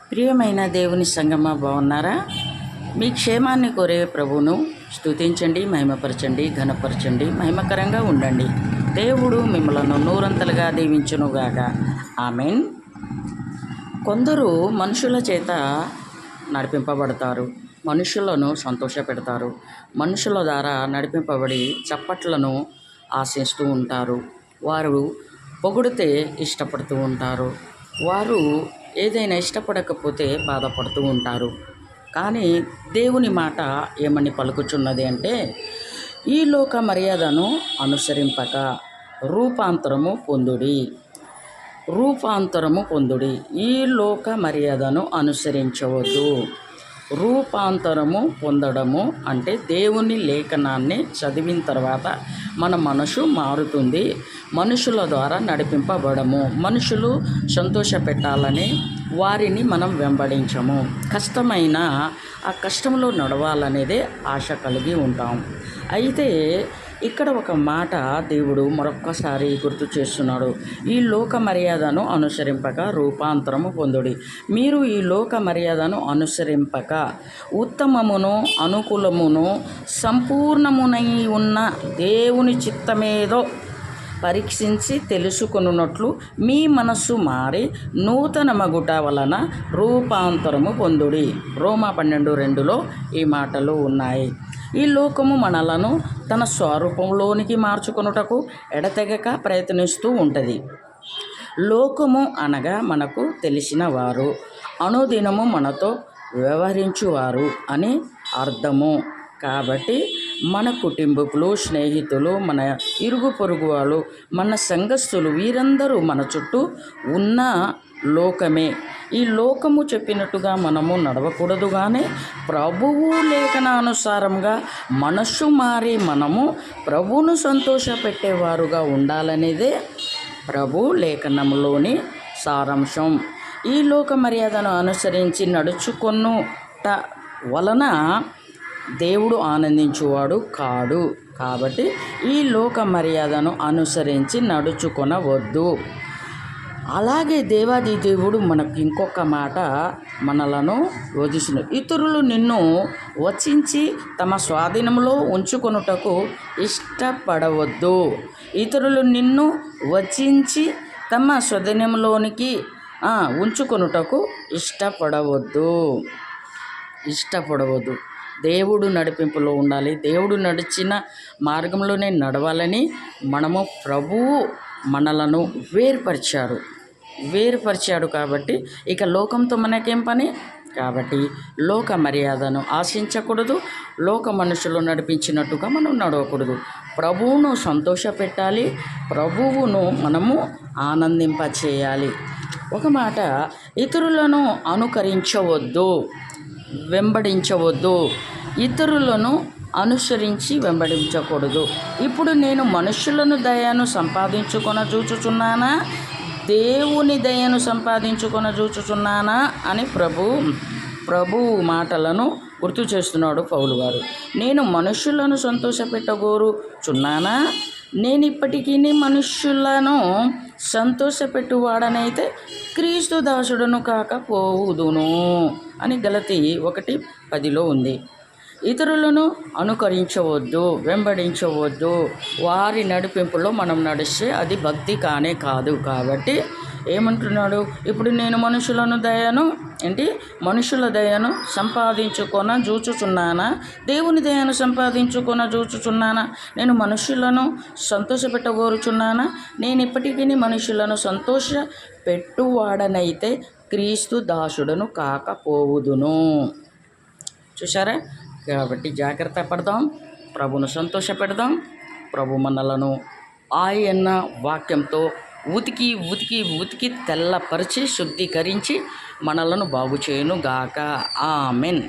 ప్రియమైన దేవుని సంగమా, బాగున్నారా? మీ క్షేమాన్ని కోరే ప్రభువును స్తుతించండి, మహిమపరచండి, ఘనపరచండి, మహిమకరంగా ఉండండి. దేవుడు మిమ్మలను నూరంతలుగా దీవించునుగాక. ఆమెన్. కొందరు మనుషుల చేత నడిపింపబడతారు, మనుషులను సంతోషపెడతారు, మనుషుల ద్వారా నడిపింపబడి చప్పట్లను ఆశిస్తూ ఉంటారు. వారు పొగిడితే ఇష్టపడుతూ ఉంటారు. వారు ఏదైనా ఇష్టపడకపోతే బాధపడుతూ ఉంటారు. కానీ దేవుని మాట ఏమని పలుకుచున్నది అంటే, ఈ లోక మర్యాదను అనుసరింపక రూపాంతరము పొందుడి. ఈ లోక మర్యాదను అనుసరించవద్దు. రూపాంతరము పొందడము అంటే దేవుని లేఖనాన్ని చదివిన తర్వాత మన మనసు మారుతుంది. మనుషుల ద్వారా నడిపింపబడము. మనుషులు సంతోషపెట్టాలని వారిని మనం వెంబడించము. కష్టమైన ఆ కష్టంలో నడవాలనేదే ఆశ కలిగి ఉంటాం. అయితే ఇక్కడ ఒక మాట దేవుడు మరొక్కసారి గుర్తు చేస్తున్నాడు. ఈ లోక మర్యాదను అనుసరింపక రూపాంతరము పొందుడి. మీరు ఈ లోక మర్యాదను అనుసరింపక ఉత్తమమును అనుకూలమును సంపూర్ణమునై ఉన్న దేవుని చిత్తమేదో పరీక్షించి తెలుసుకొనున్నట్లు మీ మనస్సు మారి నూతన మగుట వలన రూపాంతరము పొందుడి. రోమా 12:2లో ఈ మాటలు ఉన్నాయి. ఈ లోకము మనలను తన స్వరూపంలోనికి మార్చుకొనుటకు ఎడతెగక ప్రయత్నిస్తూ ఉంటుంది. లోకము అనగా మనకు తెలిసిన వారు, అనుదినము మనతో వ్యవహరించువారు అని అర్థము. కాబట్టి మన కుటుంబీకులు, స్నేహితులు, మన ఇరుగు పొరుగు వాళ్ళు, మన సంఘస్థులు, వీరందరూ మన చుట్టూ ఉన్న లోకమే. ఈ లోకము చెప్పినట్టుగా మనము నడవకూడదు. కానీ ప్రభువు లేఖనానుసారంగా మనస్సు మారి మనము ప్రభువును సంతోషపెట్టేవారుగా ఉండాలనేదే ప్రభు లేఖనంలోని సారాంశం. ఈ లోక మర్యాదను అనుసరించి నడుచుకొనుట వలన దేవుడు ఆనందించువాడు కాడు. కాబట్టి ఈ లోక మర్యాదను అనుసరించి నడుచుకొనవద్దు. అలాగే దేవాది దేవుడు మనకు ఇంకొక మాట మనలను బోధిస్తున్నారు. ఇతరులు నిన్ను వచించి తమ స్వాధీనంలో ఉంచుకొనుటకు ఇష్టపడవద్దు. ఇతరులు నిన్ను వచించి తమ స్వాధీనంలోనికి ఉంచుకొనుటకు ఇష్టపడవద్దు. దేవుడు నడిపింపులో ఉండాలి. దేవుడు నడిచిన మార్గంలోనే నడవాలని మనము ప్రభువు మనలను వేరుపరిచాడు. కాబట్టి ఇక లోకంతో మనకేం పని? కాబట్టి లోక మర్యాదను ఆశించకూడదు. లోక మనుషులు నడిపించినట్టుగా మనం నడవకూడదు. ప్రభువును సంతోషపెట్టాలి. ప్రభువును మనము ఆనందింపచేయాలి. ఒక మాట, ఇతరులను అనుకరించవద్దు, వెంబడించవద్దు. ఇతరులను అనుసరించి వెంబడించకూడదు. ఇప్పుడు నేను మనుషులను దయను సంపాదించుకొన చూచుచున్నానా, దేవుని దయను సంపాదించుకొన చూచుచున్నానా అని ప్రభు మాటలను గుర్తు చేస్తున్నాడు పౌలు గారు. నేను మనుషులను సంతోషపెట్టగోరుచున్నానా? నేను ఇప్పటికీ మనుష్యులను సంతోషపెట్టువాడనైతే క్రీస్తు దాసుడును కాకపోవుదును అని గలతీ 1:10లో ఉంది. ఇతరులను అనుకరించవద్దు, వెంబడించవద్దు. వారి నడిపింపులో మనం నడిస్తే అది భక్తి కానే కాదు. కాబట్టి ఏమంటున్నాడు? ఇప్పుడు నేను మనుషుల దయను సంపాదించుకొన చూచుచున్నానా, దేవుని దయను సంపాదించుకొన చూచుచున్నానా? నేను మనుషులను సంతోషపెట్టగోరుచున్నానా? నేను ఇప్పటికీ మనుషులను సంతోష పెట్టువాడనైతే క్రీస్తు దాసుడును కాకపోవుదును. చూసారా? కాబట్టి జాగ్రత్త పడదాం, ప్రభును సంతోషపెడదాం. ప్రభు మనలను ఆయన వాక్యంతో ఉతికి తెల్లపరిచి శుద్ధీకరించి మనలను బాగు చేయును గాక. ఆమెన్.